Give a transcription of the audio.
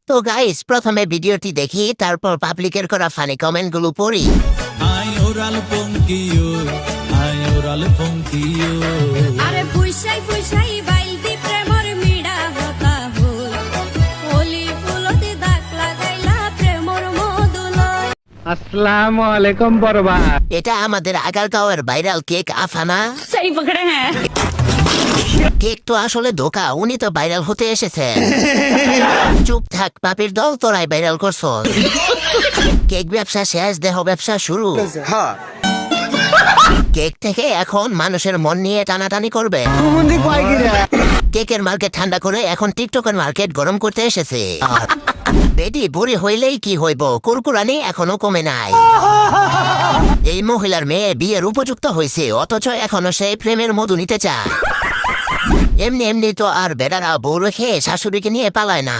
তো গাইস প্রথমে ভিডিওটি দেখি, তারপর পাবলিকের করা ফানি কমেন্ট গুলো পড়ি। আরে ফুইসাই ফুইসাই বাইলদি প্রেমর মিডা হতা হল হোলি ফুলতে দাগ লাগাইলা প্রেমর মধুলয়। আসসালামু আলাইকুম বড়বা। এটা আমাদের আগারগাঁওয়ের ভাইরাল কেক আফানা। সেই পকড়ে হ্যাঁ কেক তো আসলে ধোকা, উনি তো ভাইরাল হতে এসেছে। চুপ থাক পাপির দল, তোরাই ভাইরাল করছ। কেক ব্যবসা শেষ, দেহ ব্যবসা শুরু। কেক থেকে এখন মানুষের মন নিয়ে টানাটানি করবে। কেকের মার্কেট ঠান্ডা করে এখন টিকটকের মার্কেট গরম করতে এসেছে। বেটি বুড়ি হইলেই কি হইব, কুরকুরানি এখনো কমে নাই। এই মহিলার মেয়ে বিয়ের উপযুক্ত হয়েছে, অথচ এখনো সেই প্রেমের মধু নিতে চায়। এমনি এমনি তো আর বেড়ারা বউ রেখে শাশুড়িকে নিয়ে পালায় না।